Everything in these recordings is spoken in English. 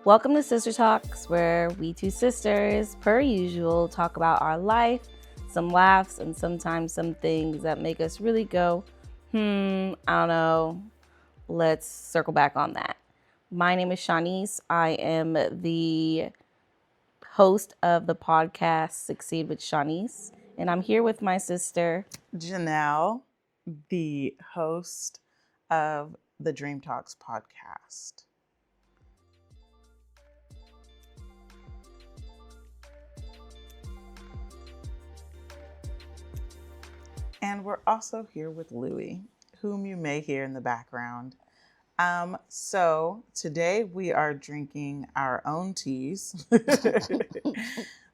Welcome to Sister Talks, where we two sisters, per usual, talk about our life, some laughs, and sometimes some things that make us really go, I don't know, let's circle back on that. My name is Shanice. I am the host of the podcast Succeed with Shanice, and I'm here with my sister, Janelle, the host of the Dream Talks podcast. And we're also here with Louie, whom you may hear in the background. So today we are drinking our own teas.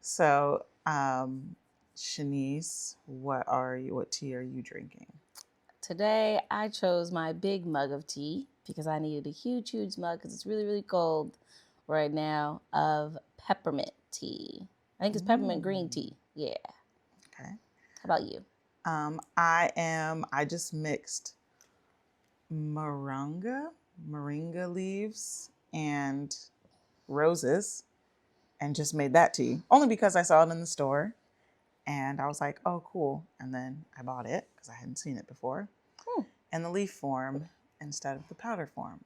So, Shanice, what tea are you drinking? Today, I chose my big mug of tea because I needed a huge mug because it's really, really cold right now of peppermint tea. I think it's peppermint green tea. Yeah. Okay. How about you? I just mixed moringa leaves and roses and just made that tea only because I saw it in the store and I was like, oh, cool. And then I bought it because I hadn't seen it before in the leaf form instead of the powder form.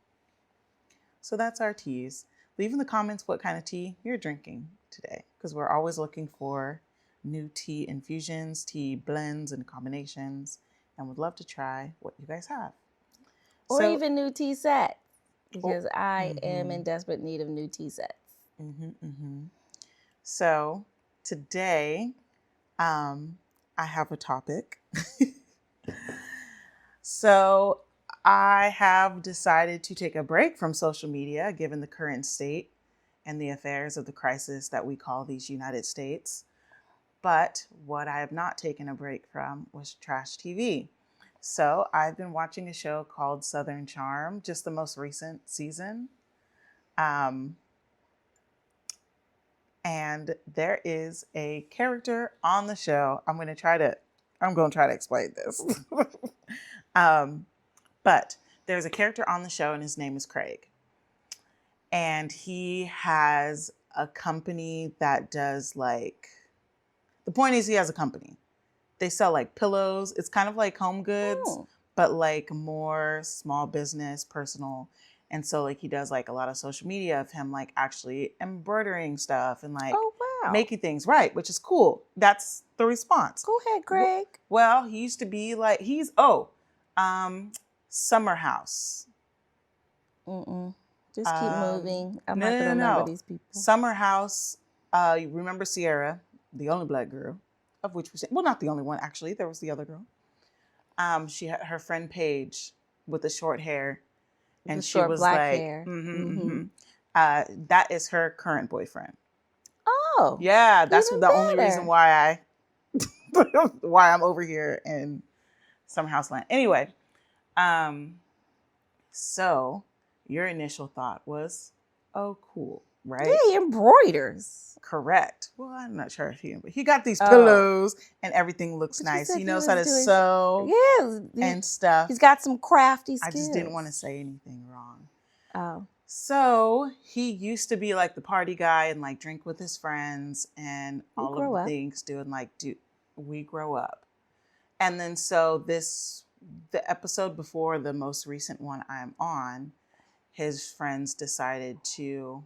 So that's our teas. Leave in the comments what kind of tea you're drinking today because we're always looking for new tea infusions, tea blends, and combinations, and would love to try what you guys have. Or even new tea sets because I am in desperate need of new tea sets. So today, I have a topic. So I have decided to take a break from social media given the current state and the affairs of the crisis that we call these United States. But what I have not taken a break from was trash TV. So I've been watching a show called Southern Charm, just the most recent season. And there is a character on the show. I'm going to try to explain this. But there's a character on the show and his name is Craig. And he has a company that does the point is he has a company. They sell pillows. It's kind of like home goods, but more small business, personal. And so he does a lot of social media of him actually embroidering stuff and making things right, which is cool. That's the response. Go ahead, Craig. Well, he used to be Summer House. Just keep moving. I'm not going to remember these people. Summer House. You remember Sierra, the only black girl, of which not the only one, actually. There was the other girl. She had her friend Paige with the short hair. And she was black hair. That is her current boyfriend. Oh. Yeah, that's the only reason why I'm over here in Summer House land. Anyway, so your initial thought was, oh, cool, right? Yeah, he embroiders. Correct. Well, I'm not sure if he got these pillows and everything looks nice. He knows how to sew and stuff. He's got some crafty skills. I just didn't want to say anything wrong. Oh. So he used to be the party guy and drink with his friends and all of the things we grow up. And then so the episode before the most recent one I'm on, his friends decided to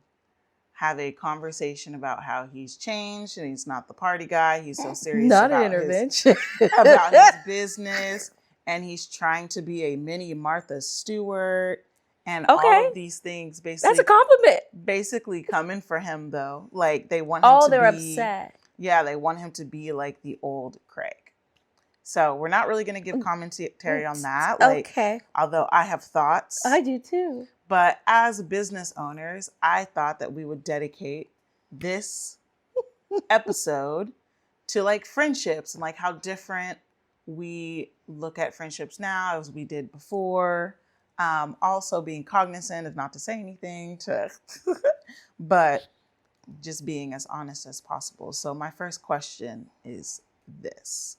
have a conversation about how he's changed and he's not the party guy. He's so serious about his business, and he's trying to be a mini Martha Stewart and all of these things. Basically, that's a compliment. Basically coming for him though. They want him to be. Oh, they're upset. Yeah, they want him to be the old Craig. So we're not really going to give commentary on that. Although I have thoughts. I do too. But as business owners, I thought that we would dedicate this episode to friendships and how different we look at friendships now as we did before. Also being cognizant of not to say anything but just being as honest as possible. So my first question is this.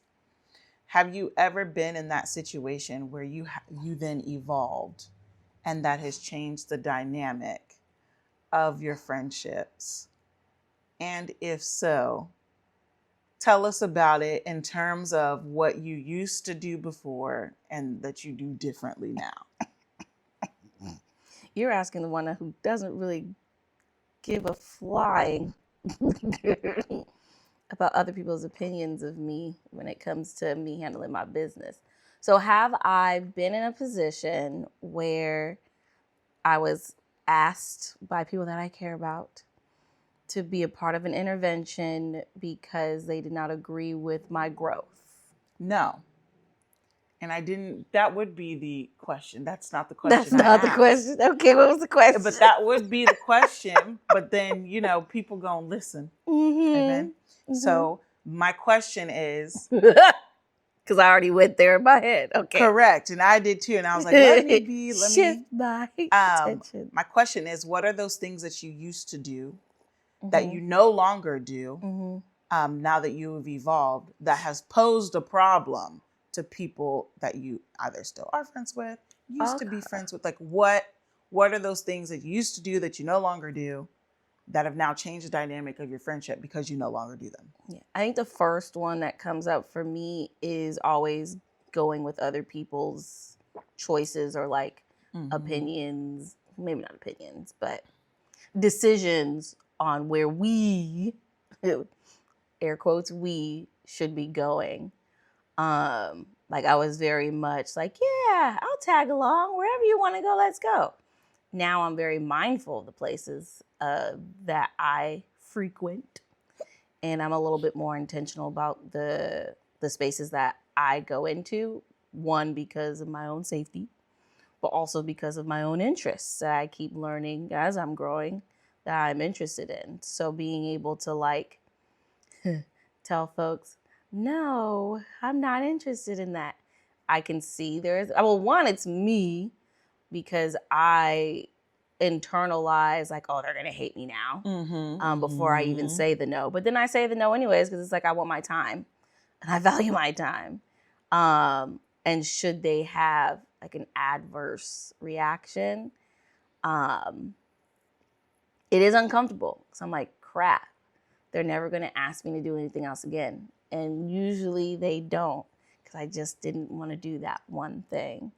Have you ever been in that situation where you then evolved and that has changed the dynamic of your friendships? And if so, tell us about it in terms of what you used to do before and that you do differently now. You're asking the one who doesn't really give a flying about other people's opinions of me when it comes to me handling my business. So have I been in a position where I was asked by people that I care about to be a part of an intervention because they did not agree with my growth? No. And I didn't, that would be the question. That's not the question. That's not the question. Okay, what was the question? But that would be the question. But then, people gonna listen. Mm-hmm. Amen. Mm-hmm. So my question is, because I already went there in my head. Okay. Correct. And I did too. And I was like, let shift my attention. My question is, what are those things that you used to do that you no longer do now that you have evolved that has posed a problem to people that you either still are friends with, used to be friends with? Like, what are those things that you used to do that you no longer do that have now changed the dynamic of your friendship because you no longer do them? Yeah, I think the first one that comes up for me is always going with other people's choices or like opinions, maybe not opinions, but decisions on where we, air quotes, we should be going. Like I was very much like, yeah, I'll tag along wherever you want to go. Let's go. Now I'm very mindful of the places that I frequent, and I'm a little bit more intentional about the spaces that I go into. One, because of my own safety, but also because of my own interests that I keep learning as I'm growing that I'm interested in. So being able to like tell folks, no, I'm not interested in that. I can see one, it's me because I internalize like, oh, they're going to hate me now before I even say the no. But then I say the no anyways because it's like I want my time and I value my time. And should they have like an adverse reaction, it is uncomfortable. So I'm like, crap, they're never going to ask me to do anything else again. And usually they don't because I just didn't want to do that one thing.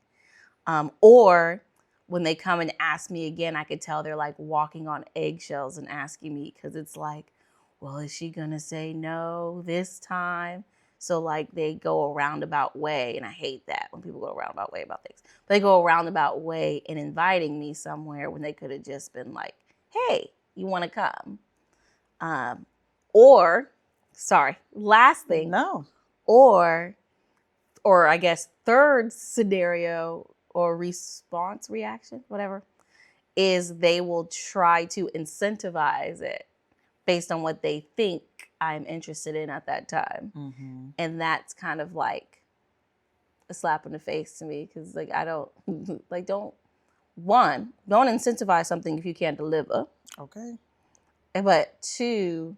Or when they come and ask me again, I could tell they're like walking on eggshells and asking me because it's like, well, is she going to say no this time? So like they go a roundabout way, and I hate that when people go a roundabout way about things. But they go a roundabout way in inviting me somewhere when they could have just been like, hey, you want to come? Last thing. No. Or I guess third scenario or reaction, whatever, is they will try to incentivize it based on what they think I'm interested in at that time. Mm-hmm. And that's kind of like a slap in the face to me because like I don't like don't incentivize something if you can't deliver. Okay. But two,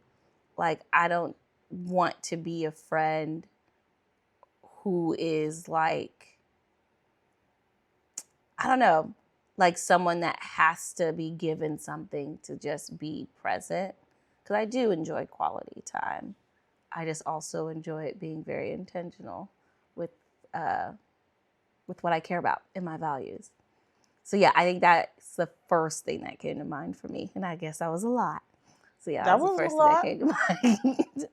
like I don't want to be a friend who is like, I don't know, like someone that has to be given something to just be present. Because I do enjoy quality time. I just also enjoy it being very intentional with what I care about and my values. So yeah, I think that's the first thing that came to mind for me. And I guess that was a lot. So yeah, that was the first thing that came to mind.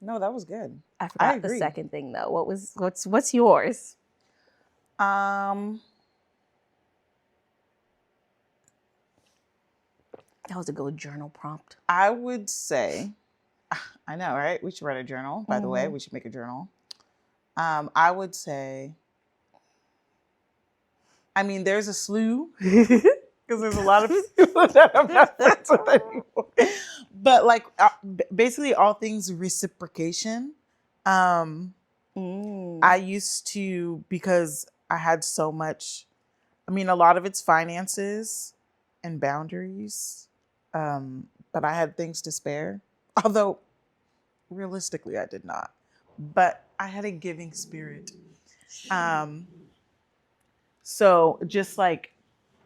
No, that was good. I forgot the second thing though. What's yours? That was a good journal prompt. I would say, I know, right? We should write a journal. By the way, we should make a journal. I would say, I mean, there's a slew because there's a lot of people that I'm not friends with anymore. But like, basically, all things reciprocation. I used to, because I had so much. I mean, a lot of it's finances and boundaries. But I had things to spare, although realistically I did not. But I had a giving spirit. So just like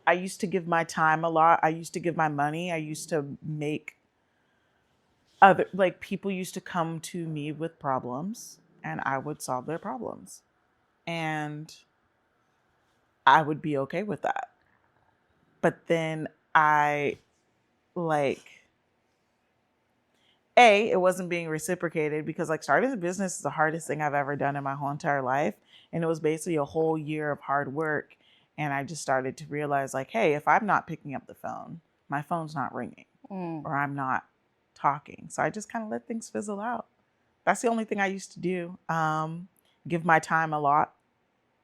I used to give my time a lot. I used to give my money. I used to make other, like, people used to come to me with problems and I would solve their problems. And I would be okay with that. But then I, like, it wasn't being reciprocated because, like, starting a business is the hardest thing I've ever done in my whole entire life. And it was basically a whole year of hard work. And I just started to realize, like, hey, if I'm not picking up the phone, my phone's not ringing or I'm not talking. So I just kind of let things fizzle out. That's the only thing I used to do. Give my time a lot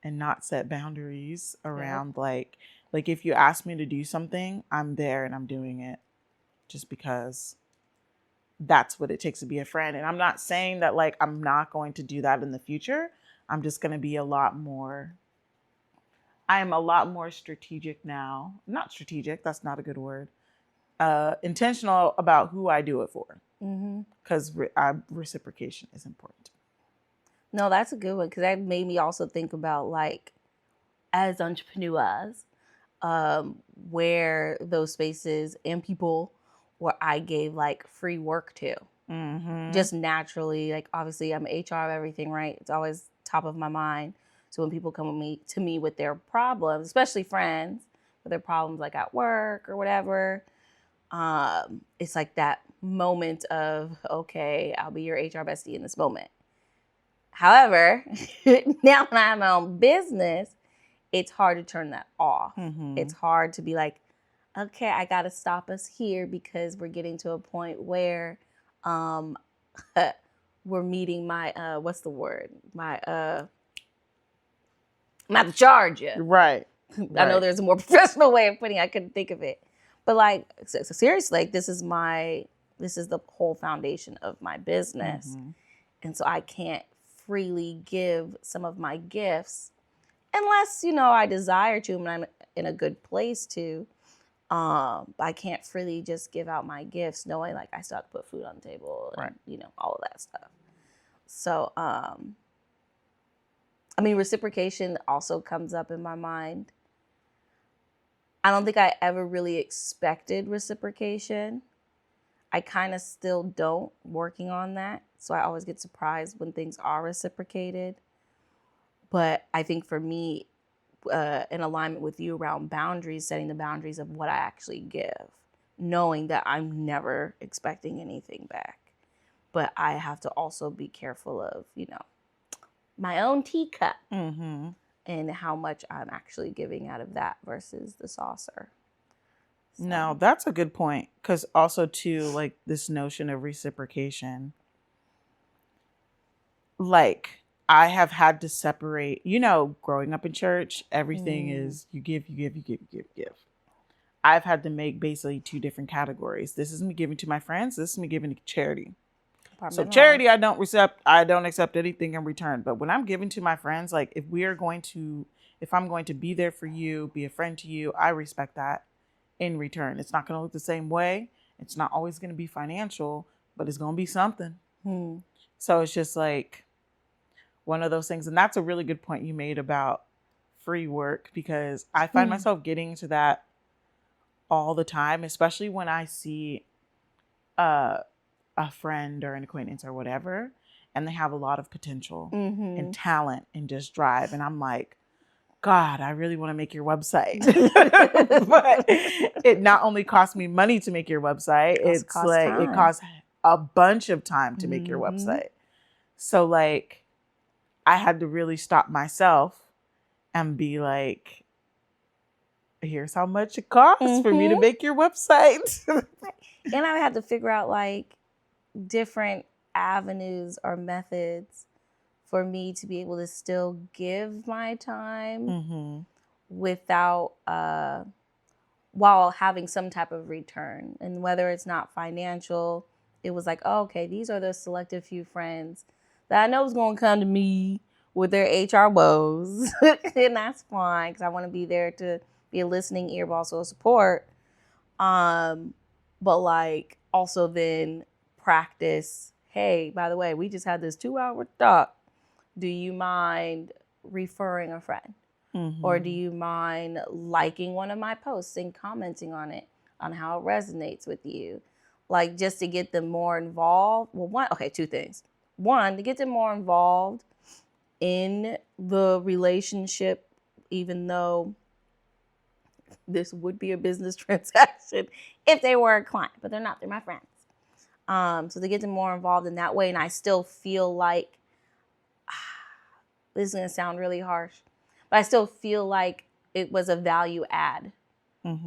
and not set boundaries around, like if you ask me to do something, I'm there and I'm doing it just because that's what it takes to be a friend. And I'm not saying that, like, I'm not going to do that in the future. I'm just going to be I am a lot more strategic now. Not strategic, that's not a good word. Intentional about who I do it for. Because reciprocation is important. No, that's a good one, because that made me also think about, like, as entrepreneurs, where those spaces and people where I gave, like, free work to. Just naturally, like, obviously I'm HR of everything, right? It's always top of my mind. So when people come to me with their problems, especially friends, with their problems like at work or whatever, it's like that moment of, okay, I'll be your HR bestie in this moment. However, now when I have my own business, it's hard to turn that off. It's hard to be like, okay, I got to stop us here because we're getting to a point where we're meeting my, what's the word? I'm about to charge you. Right. I know there's a more professional way of putting it. I couldn't think of it. But, like, so seriously, like, this is the whole foundation of my business. And so I can't freely give some of my gifts unless, I desire to and I'm in a good place to. I can't freely just give out my gifts knowing, like, I still have to put food on the table and, all of that stuff. So, reciprocation also comes up in my mind. I don't think I ever really expected reciprocation. I kind of still don't, working on that. So I always get surprised when things are reciprocated. But I think for me, in alignment with you around boundaries, setting the boundaries of what I actually give, knowing that I'm never expecting anything back. But I have to also be careful of, my own teacup and how much I'm actually giving out of that versus the saucer. So. No, that's a good point. Because also, too, like, this notion of reciprocation, like, I have had to separate, growing up in church, everything is you give. I've had to make basically two different categories. This is me giving to my friends. This is me giving to charity. So charity, I don't accept anything in return. But when I'm giving to my friends, like, if I'm going to be there for you, be a friend to you, I respect that in return. It's not going to look the same way. It's not always going to be financial, but it's going to be something. So it's just like one of those things. And that's a really good point you made about free work, because I find myself getting to that all the time, especially when I see a friend or an acquaintance or whatever, and they have a lot of potential and talent and just drive. And I'm like, God, I really want to make your website. But it not only costs me money to make your website, it costs a bunch of time to make your website. So, like, I had to really stop myself and be like, here's how much it costs for me to make your website. And I had to figure out, like, different avenues or methods for me to be able to still give my time without, while having some type of return. And whether it's not financial, it was like, oh, okay, these are the selective few friends that I know is going to come to me with their HR woes. And that's fine, because I want to be there to be a listening ear, but also a support. But, like, also then practice, hey, by the way, we just had this 2-hour talk. Do you mind referring a friend? Or do you mind liking one of my posts and commenting on it, on how it resonates with you? Like, just to get them more involved. Well, two things. One, to get them more involved in the relationship, even though this would be a business transaction if they were a client, but they're not. They're my friends. So to get them more involved in that way, and I still feel like, this is going to sound really harsh, but I still feel like it was a value add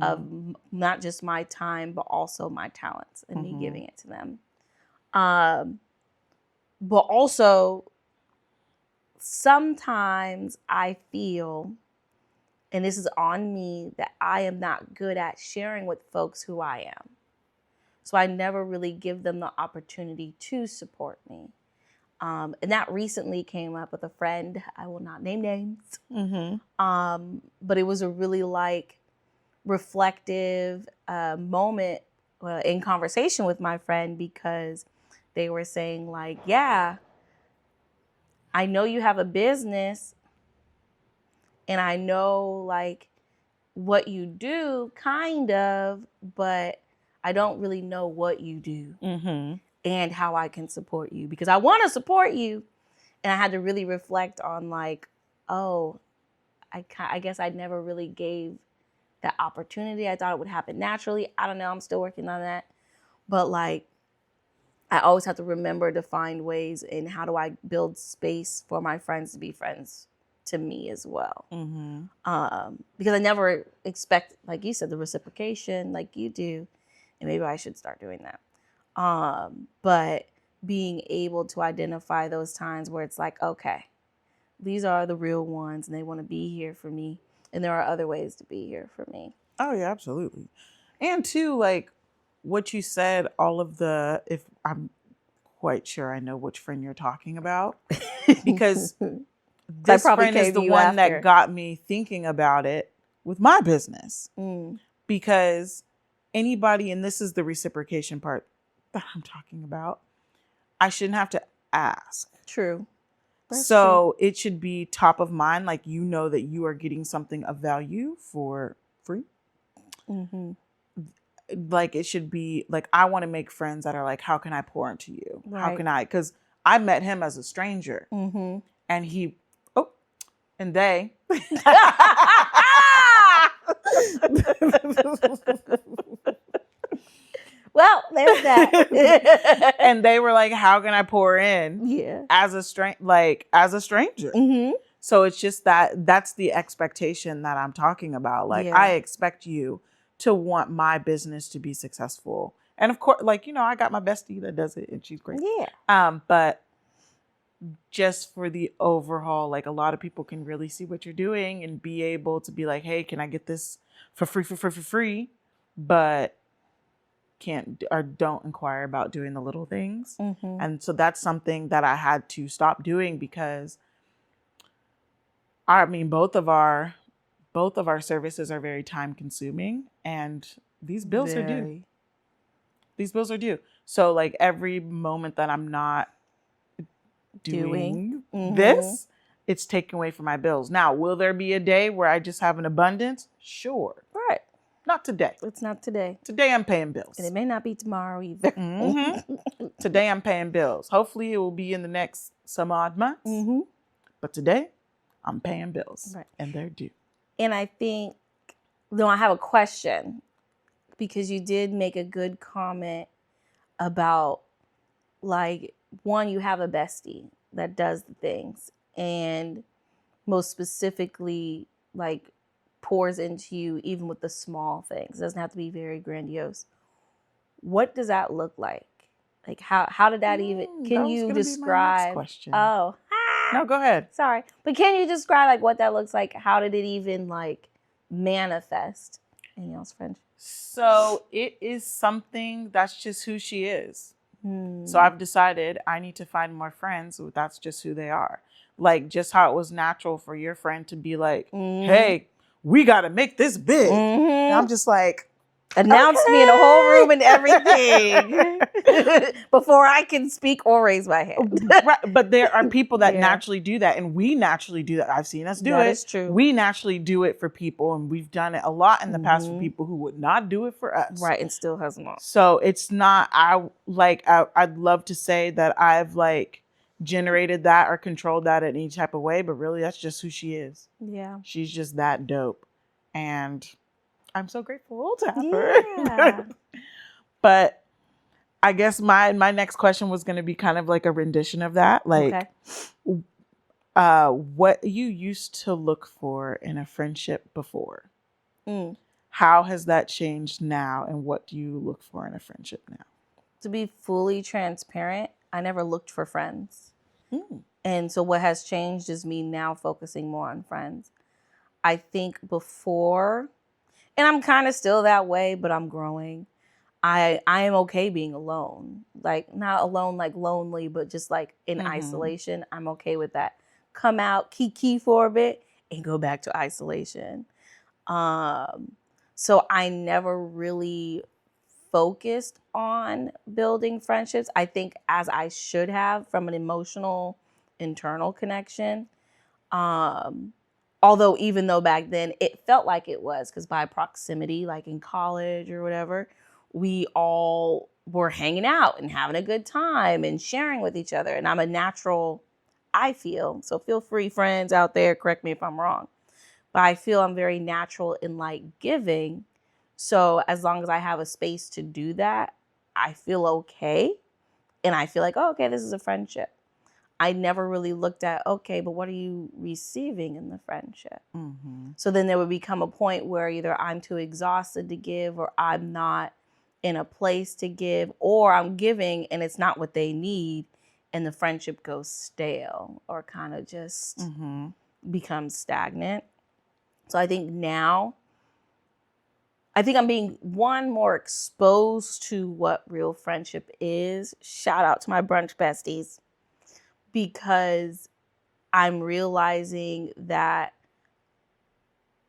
of not just my time, but also my talents and me giving it to them. But also, sometimes I feel, and this is on me, that I am not good at sharing with folks who I am. So I never really give them the opportunity to support me. And that recently came up with a friend. I will not name names. But it was a really reflective moment in conversation with my friend, because they were saying yeah, I know you have a business and I know what you do kind of, but I don't really know what you do and how I can support you, because I want to support you. And I had to really reflect on I guess I never really gave that opportunity. I thought it would happen naturally. I don't know. I'm still working on that. But I always have to remember to find ways in how do I build space for my friends to be friends to me as well. Because I never expect, like you said, the reciprocation like you do. And maybe I should start doing that. But being able to identify those times where it's okay, these are the real ones and they want to be here for me. And there are other ways to be here for me. Oh, yeah, absolutely. And too, what you said, if I'm quite sure I know which friend you're talking about, because this friend is the one that got me thinking about it with my business. Because anybody, and this is the reciprocation part that I'm talking about, I shouldn't have to ask. True. That's true. It should be top of mind, that you are getting something of value for free. It should be I want to make friends that are how can I pour into you? Right. How can I? Because I met him as a stranger, and they. Well, there's that. And they were how can I pour in? Yeah. As a stranger. So it's just that's the expectation that I'm talking about. I expect you to want my business to be successful. And of course, I got my bestie that does it and she's great. Yeah. But just for the overhaul, a lot of people can really see what you're doing and be able to be hey, can I get this for free? But can't or don't inquire about doing the little things. And so that's something that I had to stop doing, because both of our services are very time consuming, and these bills are due. These bills are due. So every moment that I'm not doing this, it's taking away from my bills. Now, will there be a day where I just have an abundance? Sure. Right. Not today. It's not today. Today I'm paying bills. And it may not be tomorrow either. Today I'm paying bills. Hopefully it will be in the next some odd months. But today I'm paying bills. Right. And they're due. And I think, though, I have a question, because you did make a good comment about one, you have a bestie that does the things, and most specifically pours into you even with the small things. It doesn't have to be very grandiose. What does that look like? How did that even, can you describe? Be my next question. Oh, no, go ahead. Sorry. But can you describe what that looks like? How did it even manifest in y'all's friendship? So it is something that's just who she is. So I've decided I need to find more friends who that's just who they are. Just how it was natural for your friend to be hey, we got to make this big. And I'm just Announced me in a whole room and everything before I can speak or raise my hand. Right. But there are people that naturally do that, and we naturally do that. I've seen us do it. That is true. We naturally do it for people, and we've done it a lot in the past for people who would not do it for us. Right, and still has not. So it's not, I'd love to say that I've like generated that or controlled that in any type of way, but really that's just who she is. Yeah. She's just that dope. And I'm so grateful to have her. But I guess my next question was going to be kind of like a rendition of that. Like, what you used to look for in a friendship before. How has that changed now? And what do you look for in a friendship now? To be fully transparent, I never looked for friends. And so what has changed is me now focusing more on friends. I think before, and I'm kind of still that way, but I'm growing. I am okay being alone. Like, not alone like lonely, but just like in isolation. I'm okay with that. Come out, kiki for a bit, and go back to isolation. So I never really focused on building friendships. I think as I should have from an emotional, internal connection. Although even though back then it felt like it was, because by proximity, like in college or whatever, we all were hanging out and having a good time and sharing with each other. And I'm a natural, I feel, so feel free, friends out there, correct me if I'm wrong. But I feel I'm very natural in like giving. So as long as I have a space to do that, I feel okay. And I feel like, oh, okay, this is a friendship. I never really looked at, okay, but what are you receiving in the friendship? So then there would become a point where either I'm too exhausted to give, or I'm not in a place to give, or I'm giving and it's not what they need, and the friendship goes stale or kind of just becomes stagnant. So I think now, I'm being more exposed to what real friendship is. Shout out to my brunch besties. Because I'm realizing that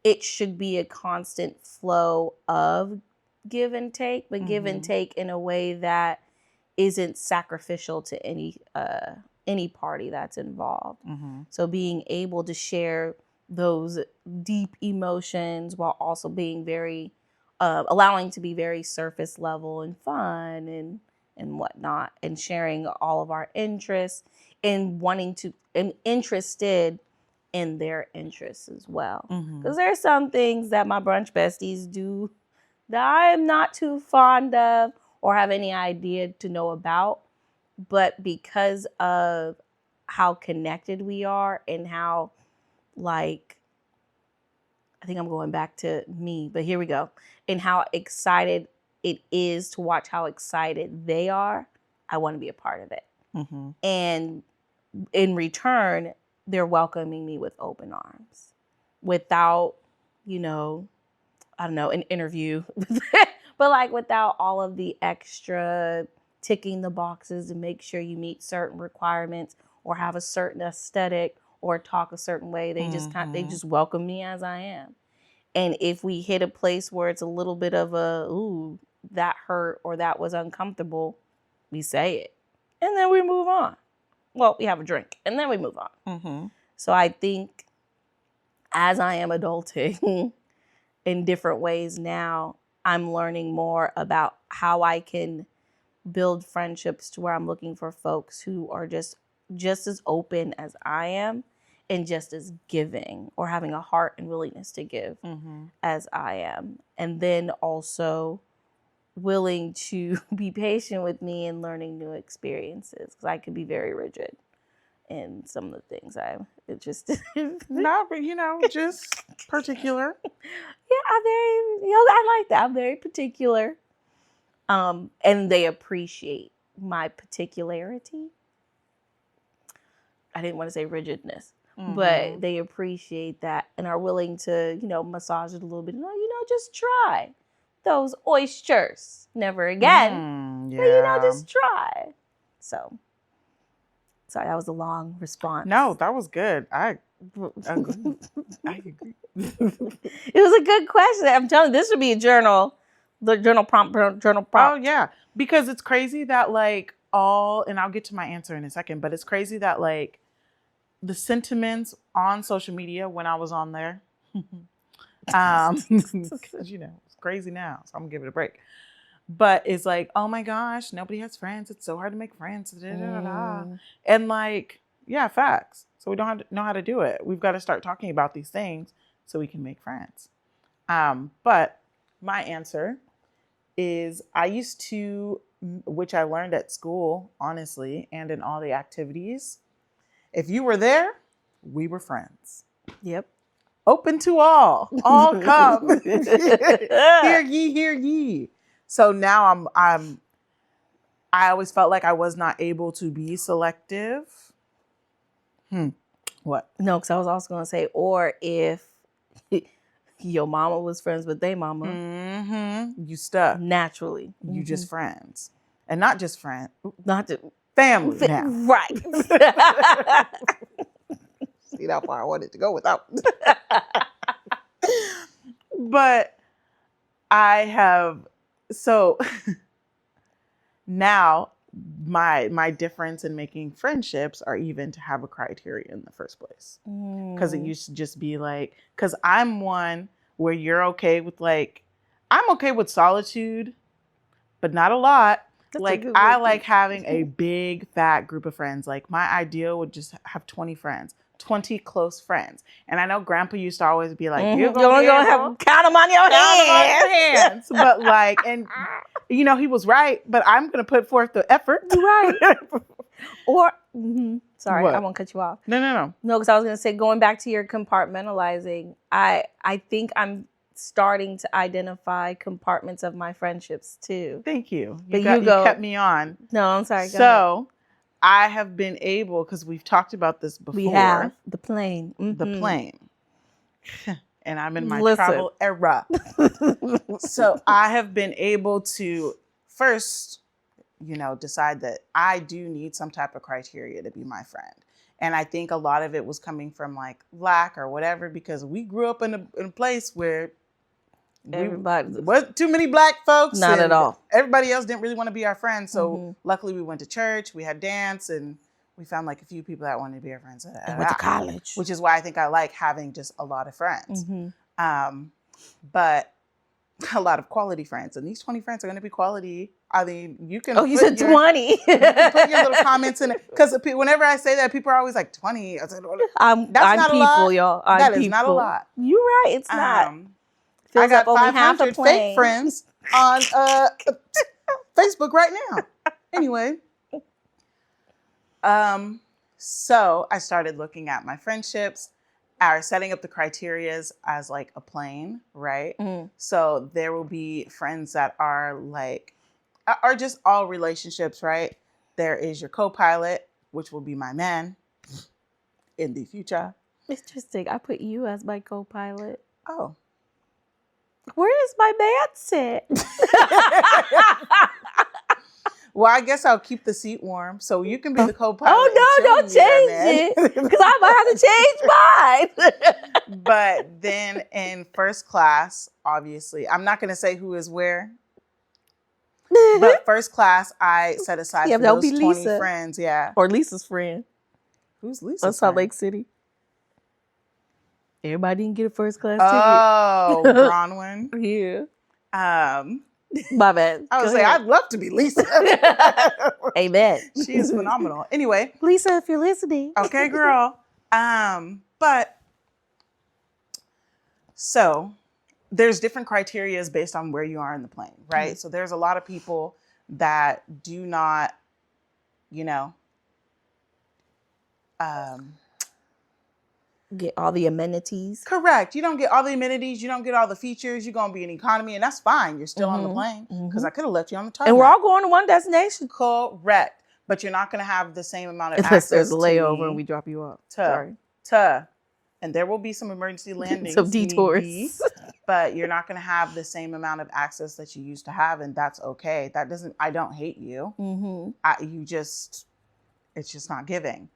it should be a constant flow of give and take, but give and take in a way that isn't sacrificial to any party that's involved. So being able to share those deep emotions while also being very, allowing to be very surface level and fun and whatnot, and sharing all of our interests and interested in their interests as well. Because there are some things that my brunch besties do that I'm not too fond of or have any idea to know about. But because of how connected we are and how, like, I think I'm going back to me, but here we go. And how excited it is to watch how excited they are, I want to be a part of it. And in return, they're welcoming me with open arms without, an interview, but like without all of the extra ticking the boxes to make sure you meet certain requirements or have a certain aesthetic or talk a certain way. They they just welcome me as I am. And if we hit a place where it's a little bit of a, ooh, that hurt or that was uncomfortable, we say it. And then we move on. Well, we have a drink and then we move on. So I think as I am adulting in different ways now, I'm learning more about how I can build friendships to where I'm looking for folks who are just as open as I am and just as giving or having a heart and willingness to give as I am. And then also willing to be patient with me and learning new experiences, because I can be very rigid in some of the things I'm interested in. No, but just particular. Yeah, I like that. I'm very particular. And they appreciate my particularity. I didn't want to say rigidness, but they appreciate that and are willing to, massage it a little bit. No, just try those oysters. Never again. But, just try. So, sorry, that was a long response. No, that was good. I agree. It was a good question. I'm telling you, this would be a journal The journal prompt. Oh yeah, because it's crazy that like and I'll get to my answer in a second, but it's crazy that like the sentiments on social media when I was on there, because it's crazy now, so I'm gonna give it a break. But it's like, oh my gosh, nobody has friends. It's so hard to make friends. And like, yeah, facts. So we don't know how to do it. We've got to start talking about these things so we can make friends. But my answer is I used to, which I learned at school, honestly, and in all the activities. If you were there, we were friends. Yep. Open to all come. Hear ye. So now I always felt like I was not able to be selective. What? No, because I was also going to say, or if your mama was friends with their mama, you stuck. Naturally. You just friends. And not just friends. Not just family now. Right. See how far I wanted to go without. But I have, so now my difference in making friendships are even to have a criteria in the first place. Because it used to just be like, because I'm one where you're okay with like, I'm okay with solitude, but not a lot. Like I like having a big fat group of friends. Like my ideal would just have 20 friends. 20 close friends. And I know Grandpa used to always be like, you're going to have count them on your hands. But like, and he was right, but I'm going to put forth the effort. Right. Or, sorry, What? I won't cut you off. No. No, because I was going to say, going back to your compartmentalizing, I think I'm starting to identify compartments of my friendships too. Thank you. You kept me on. No, I'm sorry. Go ahead. I have been able, because we've talked about this before. We have the plane. The plane. And I'm in my travel era. So I have been able to first, decide that I do need some type of criteria to be my friend. And I think a lot of it was coming from like lack or whatever, because we grew up in a place where everybody wasn't too many black folks. Not at all. Everybody else didn't really want to be our friends. So luckily we went to church, we had dance, and we found like a few people that wanted to be our friends. And went to college. Which is why I think I like having just a lot of friends. But a lot of quality friends. And these 20 friends are going to be quality. I mean, you can. Oh, you said 20. You can put your little comments in it. Because whenever I say that, people are always like 20. That's I'm not people, a lot. Y'all. That is not a lot. You're right. It's not. I got 500 fake friends on Facebook right now. Anyway. So I started looking at my friendships, setting up the criterias as like a plane, right? So there will be friends that are just all relationships, right? There is your co-pilot, which will be my man in the future. Interesting. I put you as my co-pilot. Oh. Where is my man sit? Well, I guess I'll keep the seat warm so you can be the co-pilot. Oh, no, don't change it. Because I might have to change mine. But then in first class, obviously, I'm not going to say who is where. But first class, I set aside for those 20 Lisa. friends. Yeah. Or Lisa's friend. Who's Lisa's That's friend? Salt Lake City. Everybody didn't get a first class ticket. Oh, Bronwyn. Yeah. My bad. I was like, I'd love to be Lisa. Amen. She is phenomenal. Anyway. Lisa, if you're listening. Okay, girl. But so there's different criterias based on where you are in the plane, right? So there's a lot of people that do not, get all the amenities. Correct. You don't get all the amenities. You don't get all the features. You're going to be in economy, and that's fine. You're still on the plane because I could have left you on the tarmac. And we're all going to one destination. Correct. But you're not going to have the same amount of Unless access there's a layover and we drop you off. And there will be some emergency landings. Some detours. But you're not going to have the same amount of access that you used to have. And that's okay. I don't hate you. It's just not giving.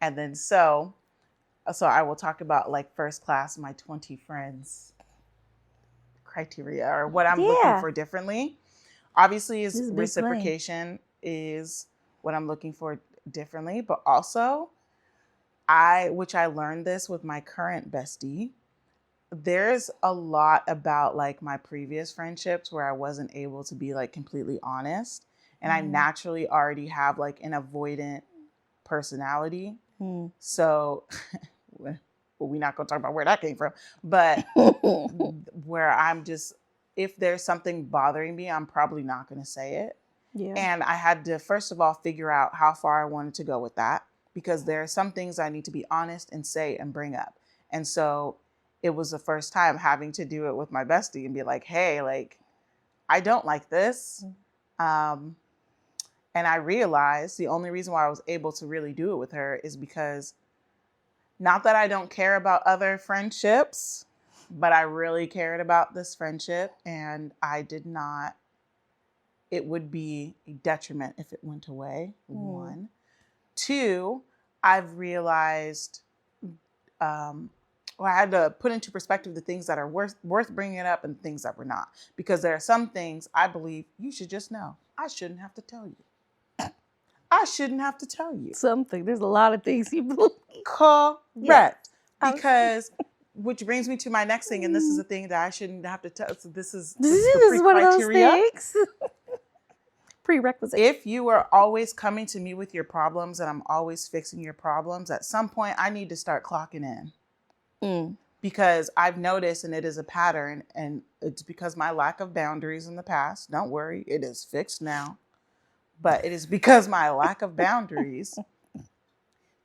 And then so I will talk about like first class, my 20 friends criteria or what I'm looking for differently. Obviously, is reciprocation is what I'm looking for differently, but also which I learned this with my current bestie, there's a lot about like my previous friendships where I wasn't able to be like completely honest. And I naturally already have like an avoidant personality. So well, we're not going to talk about where that came from, but where I'm just, if there's something bothering me, I'm probably not going to say it. Yeah. And I had to, first of all, figure out how far I wanted to go with that, because there are some things I need to be honest and say and bring up. And so it was the first time having to do it with my bestie and be like, hey, like, I don't like this. And I realized the only reason why I was able to really do it with her is because, not that I don't care about other friendships, but I really cared about this friendship, and I did not, it would be a detriment if it went away, one. Two, I've realized, I had to put into perspective the things that are worth bringing up and things that were not. Because there are some things I believe you should just know. I shouldn't have to tell you. I shouldn't have to tell you. Something. There's a lot of things you believe. Correct. Yes. Because, which brings me to my next thing, and this is a thing that I shouldn't have to tell. So this is one of those things. Prerequisite. If you are always coming to me with your problems and I'm always fixing your problems, at some point I need to start clocking in. Because I've noticed, and it is a pattern, and it's because my lack of boundaries in the past. Don't worry, it is fixed now. But it is because my lack of boundaries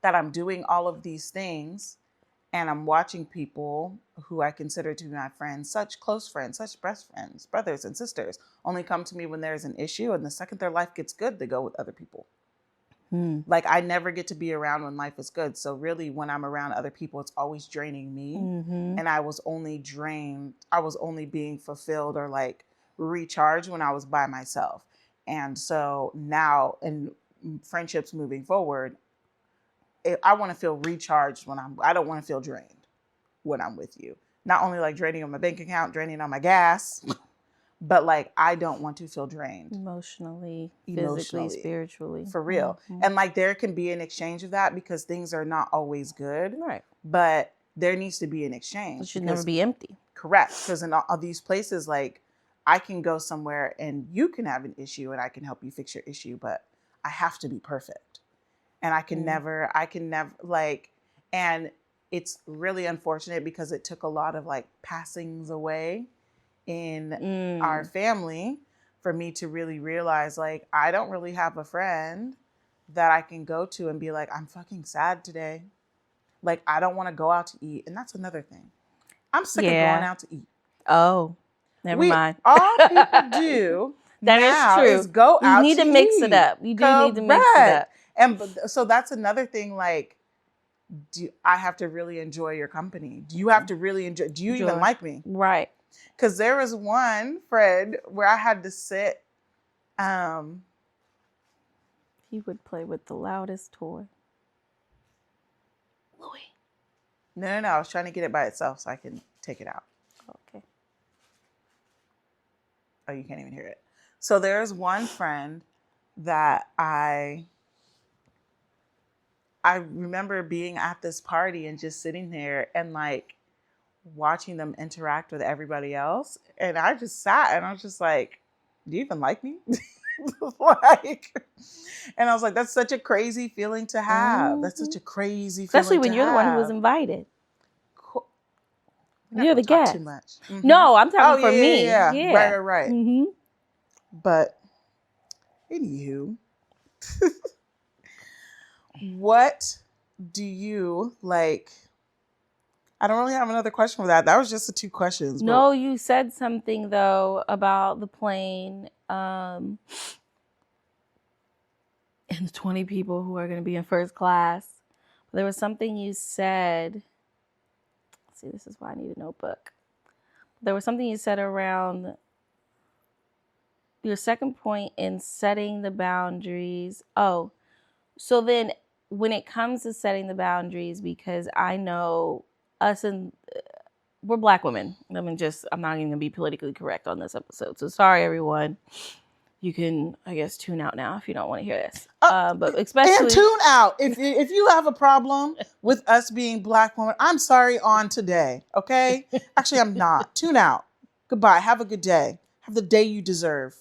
that I'm doing all of these things, and I'm watching people who I consider to be my friends, such close friends, such best friends, brothers and sisters, only come to me when there's an issue. And the second their life gets good, they go with other people. Like, I never get to be around when life is good. So really, when I'm around other people, it's always draining me. And I was only drained. I was only being fulfilled or like recharged when I was by myself. And so now in friendships moving forward, I want to feel recharged I don't want to feel drained when I'm with you. Not only like draining on my bank account, draining on my gas, but like, I don't want to feel drained. Emotionally, physically, spiritually. For real. And like, there can be an exchange of that, because things are not always good. Right. But there needs to be an exchange. It should never be empty. Correct. Because in all these places, like, I can go somewhere and you can have an issue and I can help you fix your issue, but I have to be perfect. And I can never like, and it's really unfortunate because it took a lot of like passings away in our family for me to really realize, like, I don't really have a friend that I can go to and be like, I'm fucking sad today. Like, I don't want to go out to eat. And that's another thing. I'm sick of going out to eat. Oh, never mind. All people do that now is true. Is go out to eat. You need to mix it up. You do need to mix it up. And so that's another thing, like, I have to really enjoy your company. Do you have to really enjoy? Do you even like me? Right. Because there was one friend where I had to sit. He would play with the loudest toy. Louis. No. I was trying to get it by itself so I can take it out. Okay. Oh, you can't even hear it. So there's one friend that I remember being at this party and just sitting there and like watching them interact with everybody else. And I just sat and I was just like, do you even like me? Like, and I was like, that's such a crazy feeling to have. That's such a crazy feeling. Especially when you're the one who was invited. Cool. You're the guest. Too much. No, I'm talking for me. Yeah. Right. But anywho, what do you like? I don't really have another question for that. That was just the two questions. No, you said something though about the plane and the 20 people who are going to be in first class. There was something you said. See, this is why I need a notebook. There was something you said around your second point in setting the boundaries. Oh, so then when it comes to setting the boundaries, because I know us and we're Black women. I'm not even gonna be politically correct on this episode. So sorry, everyone. You can, I guess, tune out now if you don't want to hear this. But especially and tune out if you have a problem with us being Black women. I'm sorry on today. Okay, actually, I'm not. Tune out. Goodbye. Have a good day. Have the day you deserve.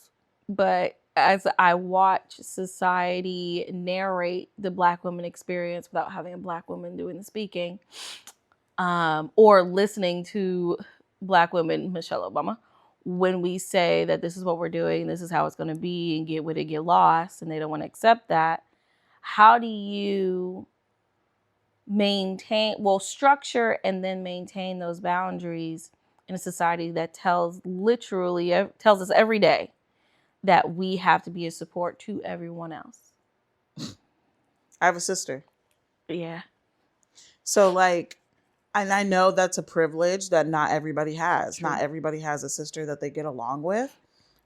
But as I watch society narrate the Black woman experience without having a Black woman doing the speaking, or listening to Black women, Michelle Obama, when we say that this is what we're doing, this is how it's going to be, and get with it, get lost, and they don't want to accept that, how do you structure and then maintain those boundaries in a society that tells us every day that we have to be a support to everyone else? I have a sister. Yeah. So like, and I know that's a privilege that not everybody has. True. Not everybody has a sister that they get along with.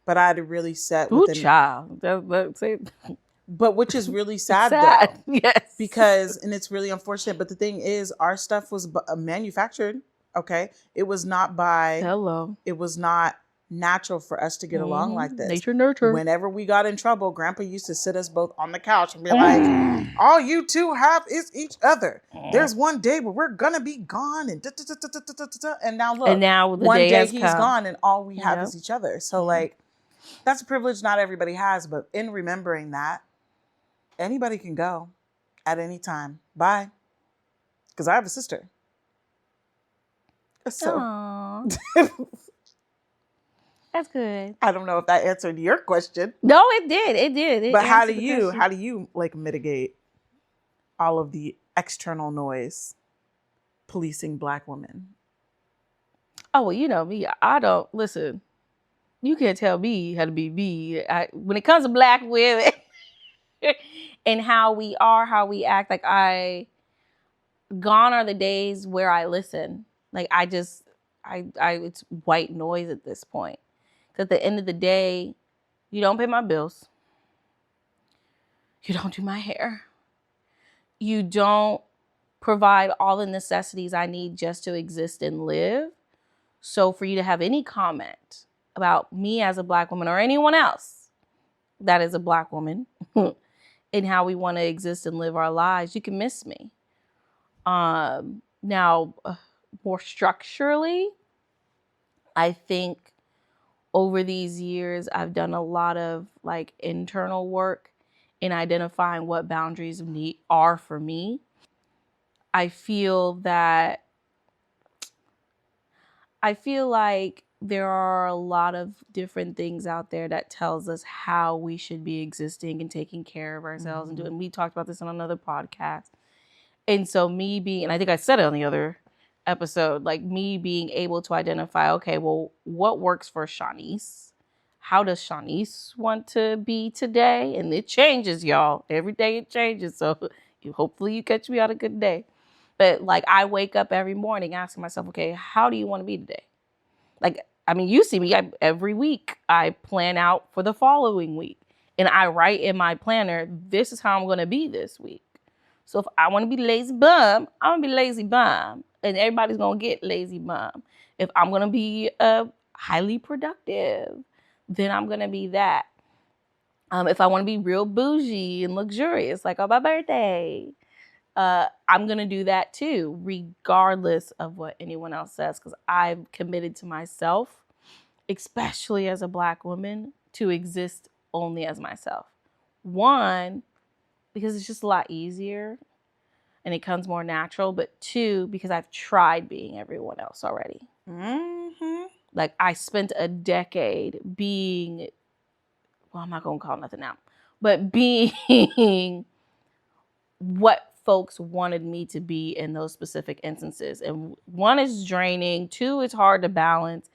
But I had to really set within... child. But which is really sad, though. Yes. Because, and it's really unfortunate, but the thing is, our stuff was manufactured, okay? It was not it was not natural for us to get along like this. Nature nurture. Whenever we got in trouble, Grandpa used to sit us both on the couch and be like, all you two have is each other. There's one day where we're gonna be gone, and and now look, one day he's gone and all we have is each other. So like, that's a privilege not everybody has, but in remembering that, anybody can go at any time. Bye. Because I have a sister. So that's good. I don't know if that answered your question. No, it did. But how do you like mitigate all of the external noise policing Black women? Oh, well, you know me. I don't listen. You can't tell me how to be me. When it comes to Black women and how we are, how we act, like gone are the days where I listen. Like it's white noise at this point. Because at the end of the day, you don't pay my bills. You don't do my hair. You don't provide all the necessities I need just to exist and live. So for you to have any comment about me as a Black woman or anyone else that is a Black woman and how we want to exist and live our lives, you can miss me. Now, more structurally, I think over these years, I've done a lot of like internal work in identifying what boundaries are for me. I feel like there are a lot of different things out there that tells us how we should be existing and taking care of ourselves and doing. We talked about this on another podcast. And so and I think I said it on the other episode, like me being able to identify, okay, well, what works for Shanice? How does Shanice want to be today? And it changes, y'all. Every day it changes. So hopefully you catch me on a good day. But like I wake up every morning asking myself, okay, how do you want to be today? Like, I mean, you see me every week. I plan out for the following week. And I write in my planner, this is how I'm going to be this week. So if I want to be lazy bum, I'm going to be lazy bum. And everybody's going to get lazy bum. If I'm going to be highly productive, then I'm going to be that. If I want to be real bougie and luxurious, like on my birthday, I'm going to do that too, regardless of what anyone else says, because I've committed to myself, especially as a Black woman, to exist only as myself. One, because it's just a lot easier and it comes more natural, but two, because I've tried being everyone else already. Mm-hmm. Like I spent a decade being, well, I'm not going to call nothing out, but being what folks wanted me to be in those specific instances. And one, is draining. Two, it's hard to balance.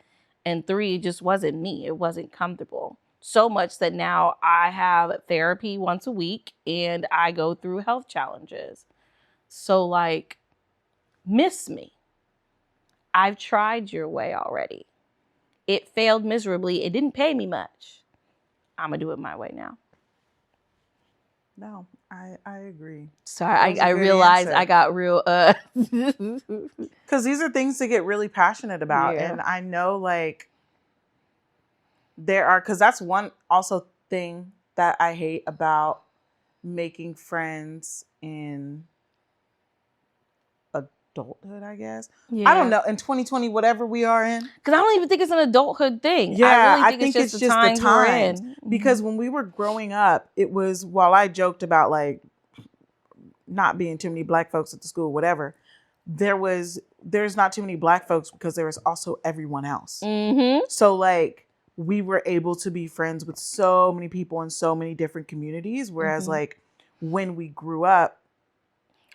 And three, it just wasn't me. It wasn't comfortable. So much that now I have therapy once a week and I go through health challenges. So like, miss me. I've tried your way already. It failed miserably. It didn't pay me much. I'm going to do it my way now. No, I agree. Sorry, I realized I got real because these are things to get really passionate about. Yeah. And I know like there are, because that's one also thing that I hate about making friends in adulthood, I guess. Yeah. I don't know, in 2020, whatever we are in. Because I don't even think it's an adulthood thing. Yeah, I really think it's just the times we're in. Because when we were growing up, it was, while I joked about like not being too many black folks at the school, whatever, there's not too many black folks because there was also everyone else. Mm-hmm. So like we were able to be friends with so many people in so many different communities. Whereas like when we grew up,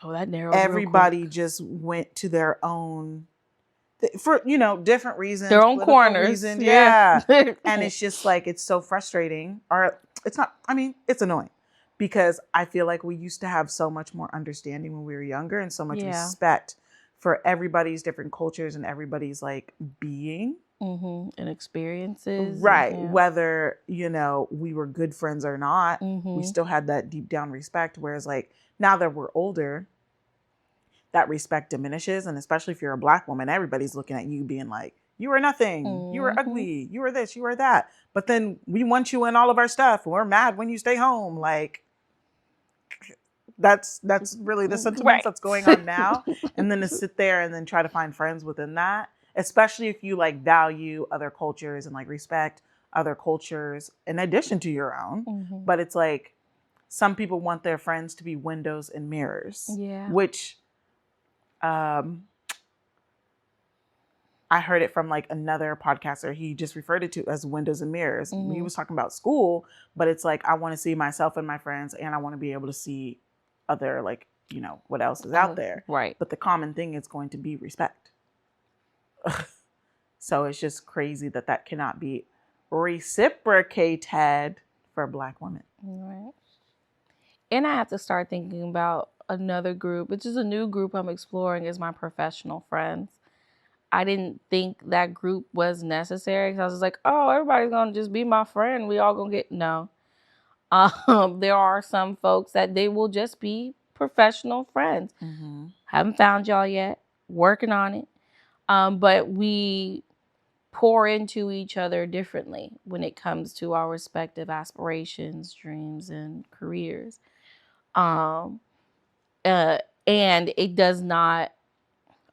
that narrowed everybody just went to their own for, you know, different reasons, their own corners. Reasons. Yeah. And it's just like, it's so frustrating, or it's not, I mean, it's annoying because I feel like we used to have so much more understanding when we were younger and so much respect for everybody's different cultures and everybody's like being and experiences. Right. Whether, you know, we were good friends or not, we still had that deep down respect. Whereas like now that we're older, that respect diminishes. And especially if you're a black woman, everybody's looking at you being like, you are nothing, you are ugly, you are this, you are that. But then we want you in all of our stuff. We're mad when you stay home. Like that's really the sentiment that's going on now. And then to sit there and then try to find friends within that, especially if you like value other cultures and like respect other cultures in addition to your own. But it's like some people want their friends to be windows and mirrors, which I heard it from like another podcaster. He just referred it to as windows and mirrors. He was talking about school, but it's like, I want to see myself and my friends, and I want to be able to see other, like, you know, what else is out there. Right. But the common thing is going to be respect. So it's just crazy that cannot be reciprocated for Black women. Right. And I have to start thinking about another group, which is a new group I'm exploring, is my professional friends. I didn't think that group was necessary because I was like, oh, everybody's going to just be my friend. We all going to get, no. There are some folks that they will just be professional friends. Haven't found y'all yet. Working on it. But we pour into each other differently when it comes to our respective aspirations, dreams, and careers. And it does not,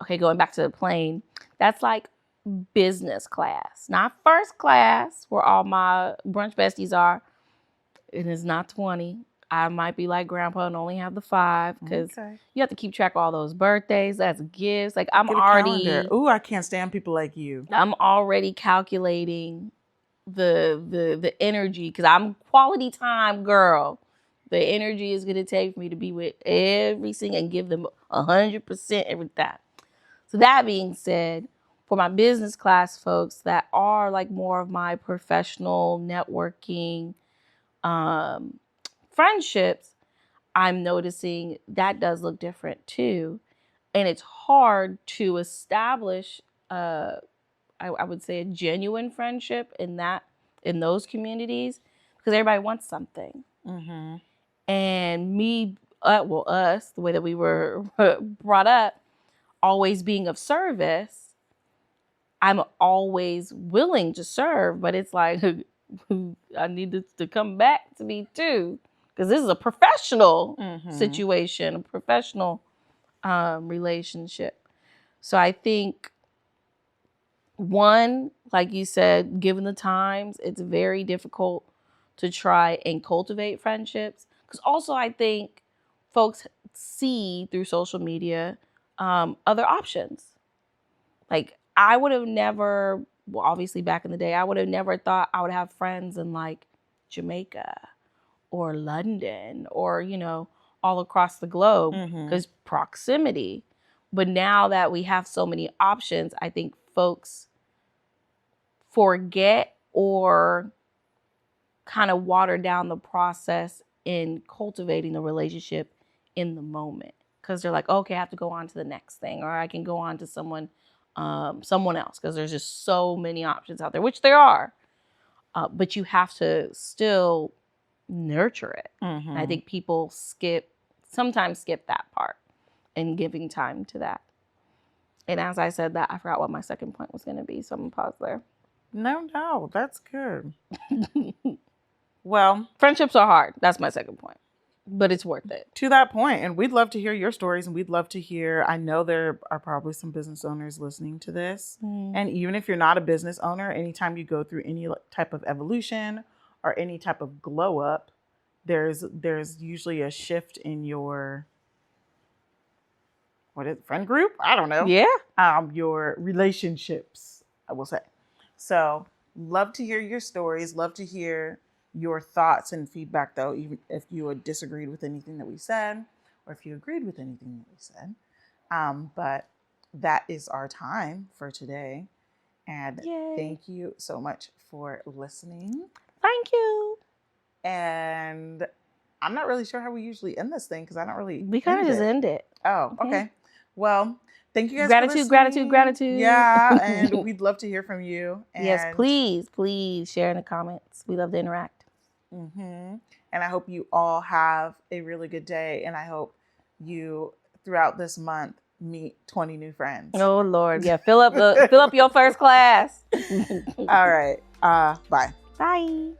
going back to the plane, that's like business class, not first class where all my brunch besties are. It is not 20. I might be like grandpa and only have the 5 because you have to keep track of all those birthdays. That's gifts. Like I'm already. Ooh, I can't stand people like you. I'm already calculating the energy because I'm quality time girl. The energy is gonna take me to be with every single and give them 100% every time. So that being said, for my business class folks that are like more of my professional networking friendships, I'm noticing that does look different too. And it's hard to establish, I would say, a genuine friendship in those communities because everybody wants something. And me, us, the way that we were brought up, always being of service, I'm always willing to serve, but it's like, I need this to come back to me too, because this is a professional situation, a professional relationship. So I think, one, like you said, given the times, it's very difficult to try and cultivate friendships. Because also I think folks see through social media other options. Like I would have never, well, obviously back in the day, I would have never thought I would have friends in like Jamaica or London or, you know, all across the globe because proximity. But now that we have so many options, I think folks forget or kind of water down the process in cultivating the relationship in the moment. Because they're like, okay, I have to go on to the next thing, or I can go on to someone else, because there's just so many options out there, which there are. But you have to still nurture it. Mm-hmm. I think people sometimes skip that part and giving time to that. And as I said that, I forgot what my second point was going to be. So I'm going to pause there. No, that's good. Well, friendships are hard. That's my second point. But it's worth it. To that point, and we'd love to hear your stories, and we'd love to hear, I know there are probably some business owners listening to this. And even if you're not a business owner, anytime you go through any type of evolution or any type of glow up, there's usually a shift in your friend group? I don't know. Yeah. Your relationships, I will say. So love to hear your stories. Love to hear your thoughts and feedback, though, even if you had disagreed with anything that we said or if you agreed with anything that we said. But that is our time for today. And thank you so much for listening. Thank you. And I'm not really sure how we usually end this thing because I don't really. We kind of just end it. Oh, okay. Well, thank you guys for listening. Gratitude. Yeah, and we'd love to hear from you. And yes, please share in the comments. We love to interact. Mm-hmm. And I hope you all have a really good day. And I hope you, throughout this month, meet 20 new friends. Oh, Lord. Yeah, fill up your first class. All right. Bye. Bye.